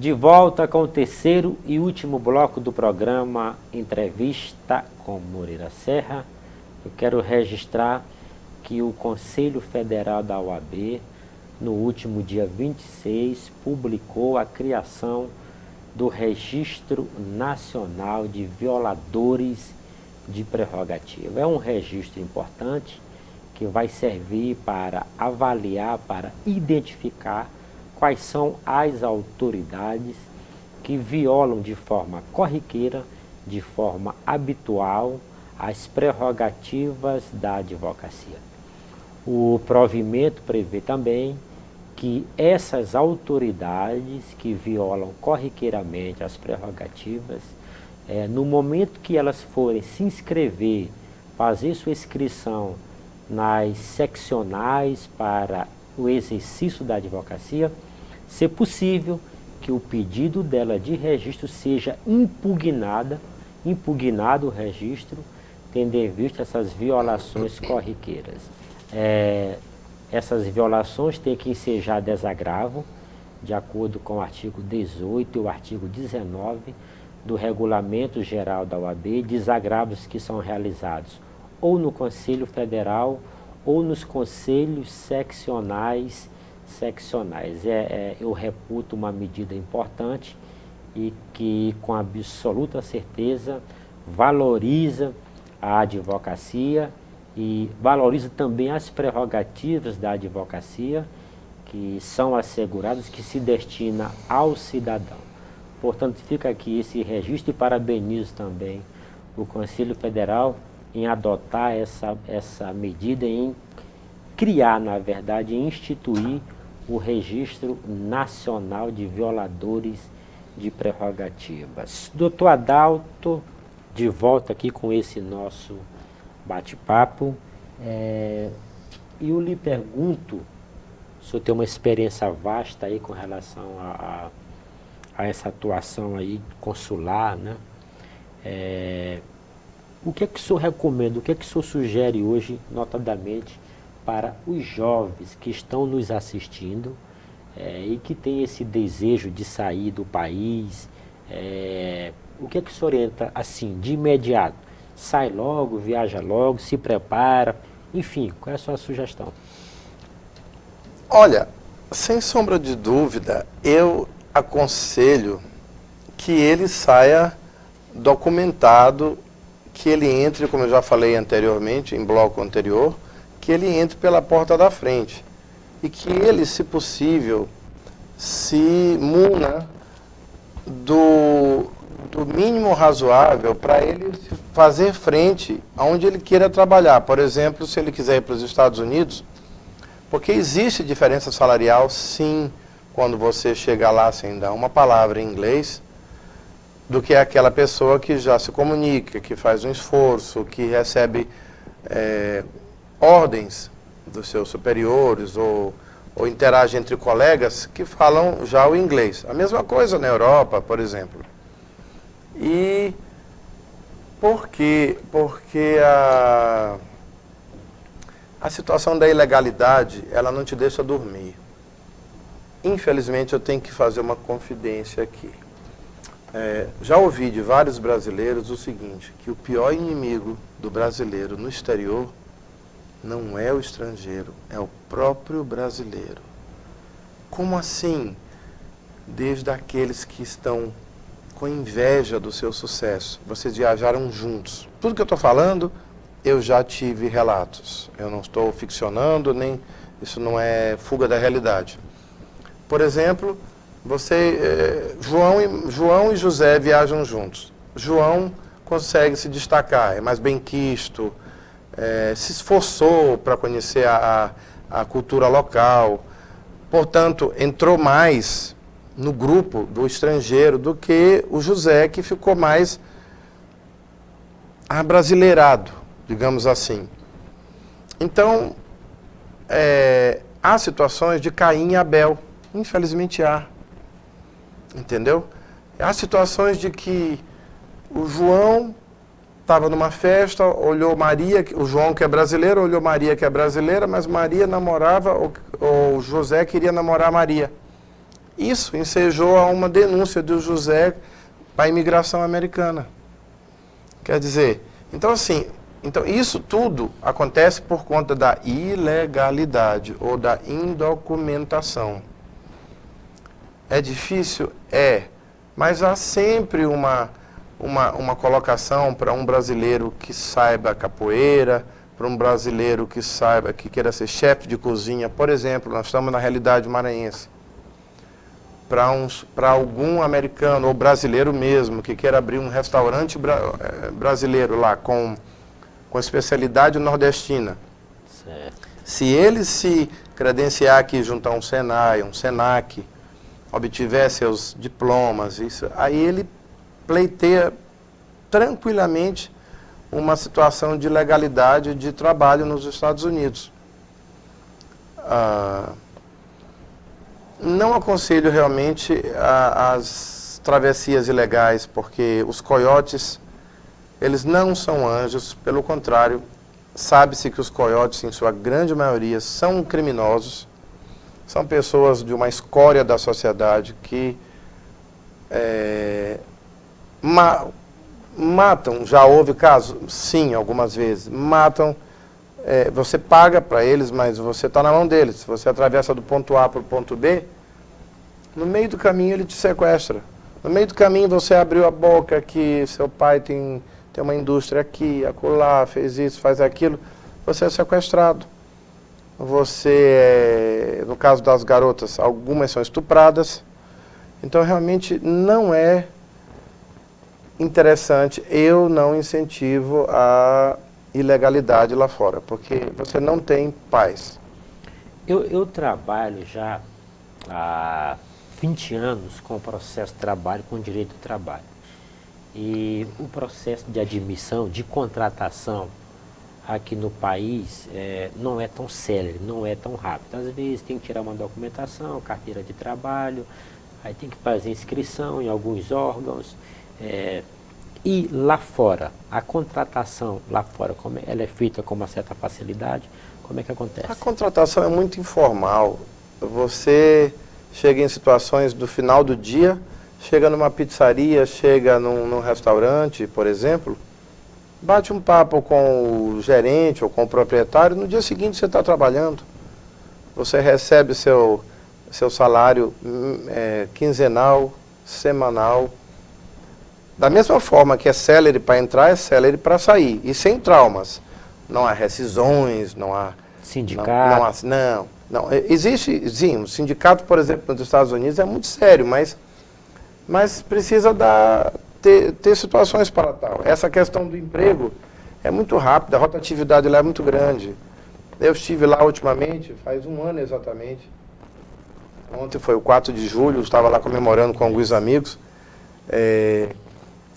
De volta com o terceiro e último bloco do programa Entrevista com Moreira Serra. Eu quero registrar que o Conselho Federal da OAB, no último dia 26, publicou a criação do Registro Nacional de Violadores de Prerrogativa. É um registro importante que vai servir para avaliar, para identificar quais são as autoridades que violam de forma corriqueira, de forma habitual, as prerrogativas da advocacia. O provimento prevê também que essas autoridades que violam corriqueiramente as prerrogativas, no momento que elas forem se inscrever, fazer sua inscrição nas seccionais para o exercício da advocacia, ser possível que o pedido dela de registro seja impugnado o registro, tendo em vista essas violações corriqueiras. Essas violações têm que ensejar desagravo, de acordo com o artigo 18 e o artigo 19 do Regulamento Geral da OAB, desagravos que são realizados ou no Conselho Federal ou nos conselhos seccionais. Eu reputo uma medida importante e que, com absoluta certeza, valoriza a advocacia e valoriza também as prerrogativas da advocacia, que são asseguradas, que se destina ao cidadão. Portanto, fica aqui esse registro e parabenizo também o Conselho Federal em adotar essa medida, em criar, na verdade, em instituir o Registro Nacional de Violadores de Prerrogativas. Doutor Adalto, de volta aqui com esse nosso bate-papo. E eu lhe pergunto, o senhor tem uma experiência vasta aí com relação a essa atuação aí consular, né? O que é que o senhor recomenda, o que é que o senhor sugere hoje, notadamente, para os jovens que estão nos assistindo e que têm esse desejo de sair do país? O que é que o senhor orienta, assim, de imediato? Sai logo, viaja logo, se prepara, enfim, qual é a sua sugestão? Olha, sem sombra de dúvida, eu aconselho que ele saia documentado, que ele entre, como eu já falei anteriormente, em bloco anterior, que ele entre pela porta da frente e que ele, se possível, se muna do mínimo razoável para ele fazer frente aonde ele queira trabalhar. Por exemplo, se ele quiser ir para os Estados Unidos, porque existe diferença salarial, sim, quando você chega lá sem dar uma palavra em inglês, do que aquela pessoa que já se comunica, que faz um esforço, que recebe ordens dos seus superiores ou interage entre colegas que falam já o inglês. A mesma coisa na Europa, por exemplo. E por quê? Porque a situação da ilegalidade, ela não te deixa dormir. Infelizmente, eu tenho que fazer uma confidência aqui. Já ouvi de vários brasileiros o seguinte, que o pior inimigo do brasileiro no exterior não é o estrangeiro, é o próprio brasileiro. Como assim? Desde aqueles que estão com inveja do seu sucesso. Vocês viajaram juntos. Tudo que eu estou falando, eu já tive relatos. Eu não estou ficcionando, nem isso não é fuga da realidade. Por exemplo, João e José viajam juntos. João consegue se destacar, é mais benquisto, se esforçou para conhecer a cultura local, portanto, entrou mais no grupo do estrangeiro do que o José, que ficou mais abrasileirado, digamos assim. Então, há situações de Caim e Abel, infelizmente há, entendeu? Há situações de que o João estava numa festa, olhou Maria, o João que é brasileiro, olhou Maria que é brasileira, mas Maria namorava, ou José queria namorar Maria. Isso ensejou a uma denúncia do José para a imigração americana. Quer dizer, então assim, isso tudo acontece por conta da ilegalidade ou da indocumentação. É difícil? É, mas há sempre uma colocação para um brasileiro que saiba capoeira, para um brasileiro que saiba, que queira ser chefe de cozinha, por exemplo, nós estamos na realidade maranhense. Para algum americano ou brasileiro mesmo, que queira abrir um restaurante brasileiro lá, com especialidade nordestina. Certo. Se ele se credenciar aqui junto a um Senai, um Senac, obtiver seus diplomas, aí ele pleiteia tranquilamente uma situação de legalidade de trabalho nos Estados Unidos. Não aconselho realmente as travessias ilegais, porque os coiotes, eles não são anjos, pelo contrário, sabe-se que os coiotes, em sua grande maioria, são criminosos, são pessoas de uma escória da sociedade que matam. Já houve casos? Sim, algumas vezes. Matam. Você paga para eles, mas você está na mão deles. Se você atravessa do ponto A para o ponto B, no meio do caminho ele te sequestra. No meio do caminho você abriu a boca que seu pai tem uma indústria aqui, acolá, fez isso, faz aquilo. Você é sequestrado. No caso das garotas, algumas são estupradas. Então realmente não é interessante. Eu não incentivo a ilegalidade lá fora, porque você não tem paz. Eu trabalho já há 20 anos com o processo de trabalho, com o direito do trabalho. E o processo de admissão, de contratação aqui no país não é tão célere, não é tão rápido. Às vezes tem que tirar uma documentação, carteira de trabalho, aí tem que fazer inscrição em alguns órgãos. E lá fora, a contratação lá fora, ela é feita com uma certa facilidade? Como é que acontece? A contratação é muito informal. Você chega em situações do final do dia, chega numa pizzaria, chega num restaurante, por exemplo, bate um papo com o gerente ou com o proprietário, no dia seguinte você está trabalhando. Você recebe seu salário quinzenal, semanal. Da mesma forma que é célere para entrar, é célere para sair. E sem traumas. Não há rescisões, não há... Sindicato? Não. Existe, sim, o sindicato, por exemplo, nos Estados Unidos é muito sério, mas precisa ter situações para tal. Essa questão do emprego é muito rápida, a rotatividade lá é muito grande. Eu estive lá ultimamente, faz um ano exatamente. Ontem foi o 4 de julho, estava lá comemorando com alguns amigos.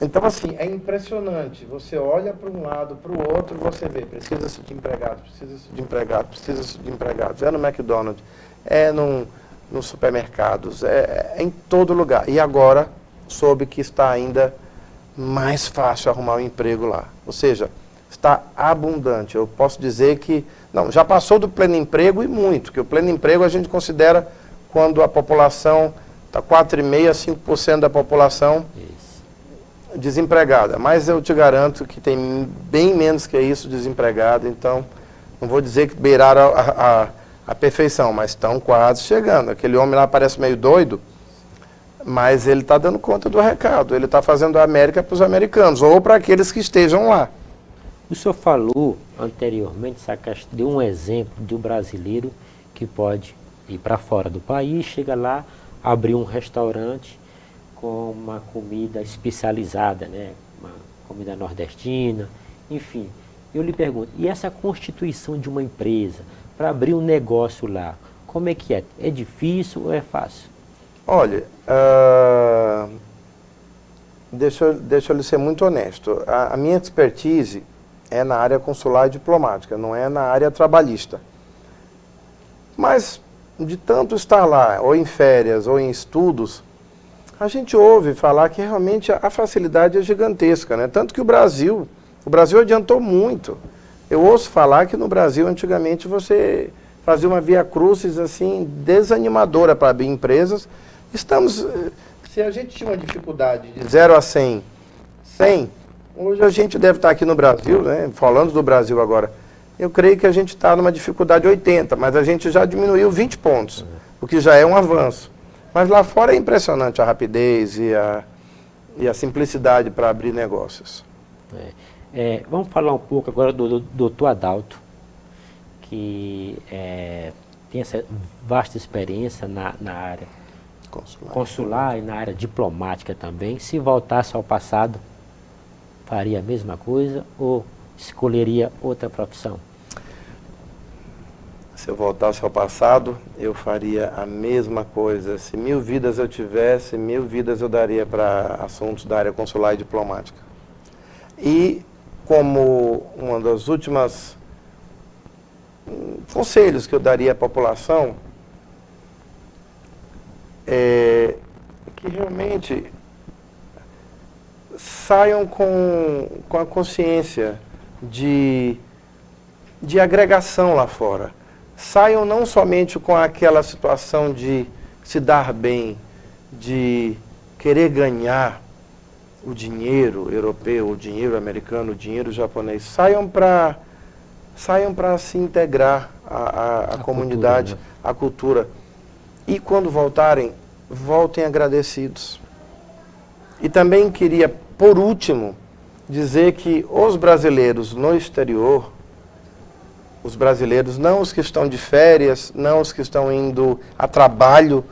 Então, assim, é impressionante. Você olha para um lado, para o outro, você vê, precisa-se de empregados, precisa-se de empregados, precisa-se de empregados. É no McDonald's, é nos supermercados, é em todo lugar. E agora, soube que está ainda mais fácil arrumar um emprego lá. Ou seja, está abundante. Eu posso dizer que, já passou do pleno emprego e muito, porque o pleno emprego a gente considera quando a população está 4,5% a 5% da população desempregada. Mas eu te garanto que tem bem menos que isso desempregado, então não vou dizer que beiraram a perfeição, mas estão quase chegando. Aquele homem lá parece meio doido, mas ele está dando conta do recado. Ele está fazendo a América para os americanos, ou para aqueles que estejam lá. O senhor falou anteriormente, deu um exemplo de um brasileiro que pode ir para fora do país, chega lá, abrir um restaurante com uma comida especializada, né? Uma comida nordestina, enfim. Eu lhe pergunto, e essa constituição de uma empresa para abrir um negócio lá, como é que é? É difícil ou é fácil? Olha, deixa eu lhe ser muito honesto. A minha expertise é na área consular e diplomática, não é na área trabalhista. Mas, de tanto estar lá, ou em férias, ou em estudos, a gente ouve falar que realmente a facilidade é gigantesca, né? Tanto que o Brasil adiantou muito. Eu ouço falar que no Brasil, antigamente, você fazia uma via crucis assim, desanimadora para abrir empresas, Estamos, se a gente tinha uma dificuldade de 0 a 100, 100, hoje a gente deve estar aqui no Brasil, né, falando do Brasil agora, eu creio que a gente está numa dificuldade 80, mas a gente já diminuiu 20 pontos, o que já é um avanço. Mas lá fora é impressionante a rapidez e a simplicidade para abrir negócios. Vamos falar um pouco agora do Dr. Adalto, que tem essa vasta experiência na área consular e na área diplomática também. Se voltasse ao passado, faria a mesma coisa ou escolheria outra profissão? Se eu voltasse ao passado, eu faria a mesma coisa. Se 1000 vidas eu tivesse, 1000 vidas eu daria para assuntos da área consular e diplomática. E como uma das últimas conselhos que eu daria à população é que realmente saiam com a consciência de agregação lá fora. Saiam não somente com aquela situação de se dar bem, de querer ganhar o dinheiro europeu, o dinheiro americano, o dinheiro japonês. Saiam para se integrar à comunidade, cultura, né? À cultura. E quando voltarem, voltem agradecidos. E também queria, por último, dizer que os brasileiros no exterior, os brasileiros, não os que estão de férias, não os que estão indo a trabalho,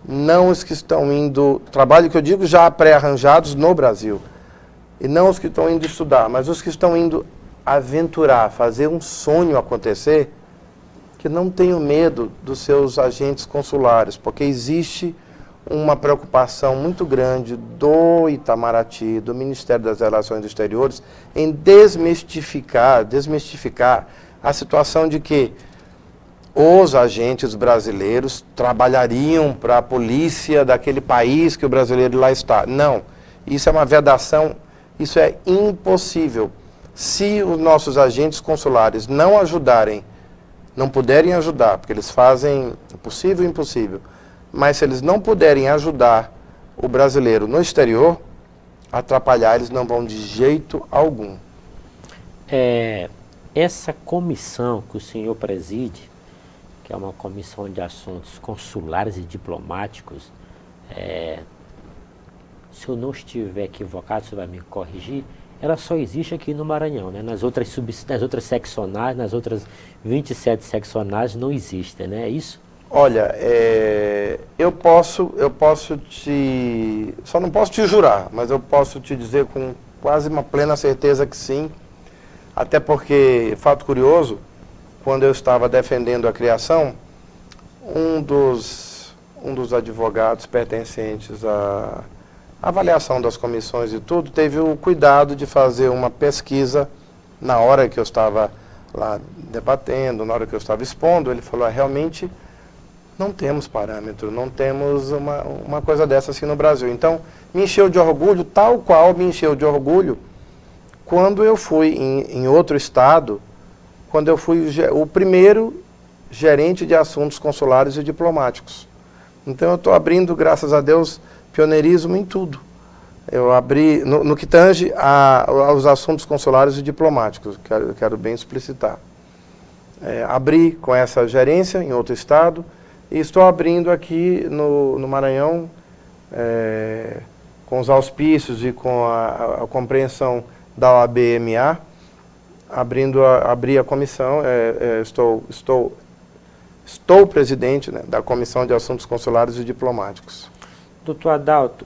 não os que estão indo, trabalho que eu digo já pré-arranjados no Brasil, e não os que estão indo estudar, mas os que estão indo aventurar, fazer um sonho acontecer, que não tenham medo dos seus agentes consulares, porque existe uma preocupação muito grande do Itamaraty, do Ministério das Relações Exteriores, em desmistificar a situação de que os agentes brasileiros trabalhariam para a polícia daquele país que o brasileiro lá está. Não, isso é uma vedação, isso é impossível. Se os nossos agentes consulares não ajudarem, não puderem ajudar, porque eles fazem o possível e o impossível, mas se eles não puderem ajudar o brasileiro no exterior, atrapalhar eles não vão de jeito algum. Essa comissão que o senhor preside, que é uma comissão de assuntos consulares e diplomáticos, se eu não estiver equivocado, você vai me corrigir, ela só existe aqui no Maranhão, né? Nas outras seccionais, nas outras 27 seccionais não existem, né? É isso? Olha, eu posso só não posso te jurar, mas eu posso te dizer com quase uma plena certeza que sim, até porque, fato curioso, quando eu estava defendendo a criação, um dos advogados pertencentes à avaliação das comissões e tudo, teve o cuidado de fazer uma pesquisa na hora que eu estava lá debatendo, na hora que eu estava expondo. Ele falou, realmente não temos parâmetro, não temos uma coisa dessa assim no Brasil. Então, me encheu de orgulho, tal qual me encheu de orgulho quando eu fui em outro estado, quando eu fui o primeiro gerente de assuntos consulares e diplomáticos. Então eu estou abrindo, graças a Deus, pioneirismo em tudo. Eu abri, no que tange aos assuntos consulares e diplomáticos, quero bem explicitar. Abri com essa gerência em outro estado e estou abrindo aqui no Maranhão, com os auspícios e com a compreensão da OAB-MA, abri a comissão, estou presidente, né, da Comissão de Assuntos Consulares e Diplomáticos. Doutor Adalto,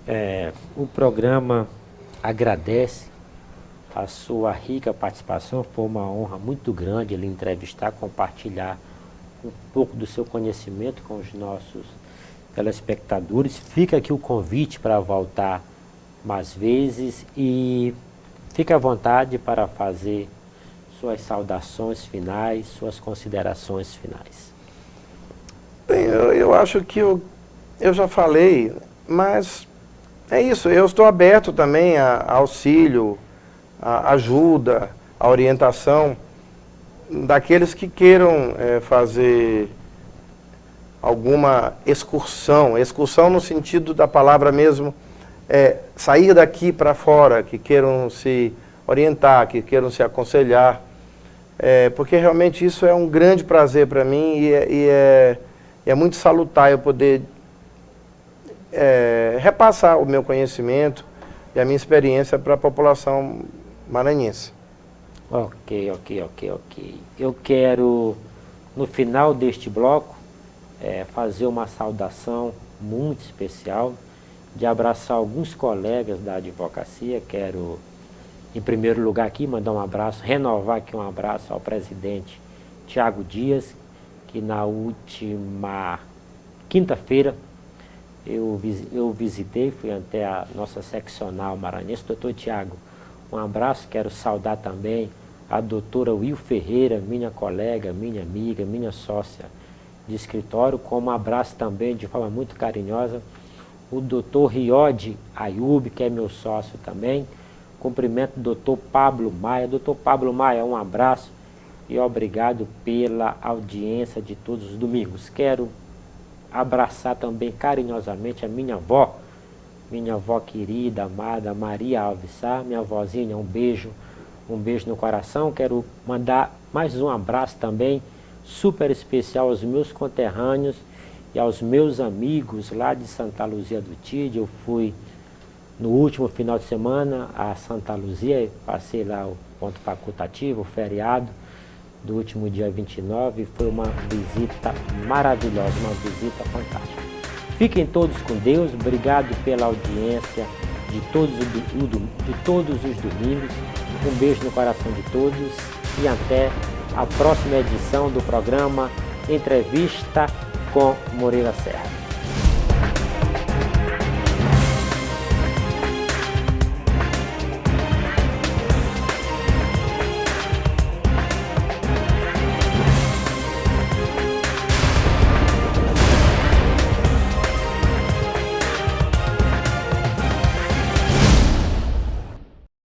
o programa agradece a sua rica participação, foi uma honra muito grande ele entrevistar, compartilhar um pouco do seu conhecimento com os nossos telespectadores. Fica aqui o convite para voltar mais vezes e fique à vontade para fazer suas saudações finais, suas considerações finais. Bem, eu acho que eu já falei, mas é isso, eu estou aberto também a auxílio, a ajuda, a orientação daqueles que queiram fazer alguma excursão, excursão no sentido da palavra mesmo, sair daqui para fora, que queiram se orientar, que queiram se aconselhar, porque realmente isso é um grande prazer para mim e é muito salutar eu poder repassar o meu conhecimento e a minha experiência para a população maranhense. Ok. Eu quero, no final deste bloco, fazer uma saudação muito especial, de abraçar alguns colegas da advocacia. Quero, em primeiro lugar aqui, mandar um abraço, renovar aqui um abraço ao presidente Tiago Dias, que na última quinta-feira eu visitei, fui até a nossa seccional maranhense. Doutor Tiago, um abraço. Quero saudar também a doutora Will Ferreira, minha colega, minha amiga, minha sócia de escritório, como um abraço também, de forma muito carinhosa, o doutor Riode Ayub, que é meu sócio também. Cumprimento o doutor Pablo Maia. Doutor Pablo Maia, um abraço e obrigado pela audiência de todos os domingos. Quero abraçar também carinhosamente a minha avó querida, amada, Maria Alves Sá, minha avózinha, um beijo no coração. Quero mandar mais um abraço também super especial aos meus conterrâneos e aos meus amigos lá de Santa Luzia do Tide. Eu fui no último final de semana a Santa Luzia, passei lá o ponto facultativo, o feriado do último dia 29, foi uma visita maravilhosa, uma visita fantástica. Fiquem todos com Deus, obrigado pela audiência de todos os domingos, um beijo no coração de todos e até a próxima edição do programa Entrevista com Moreira Serra.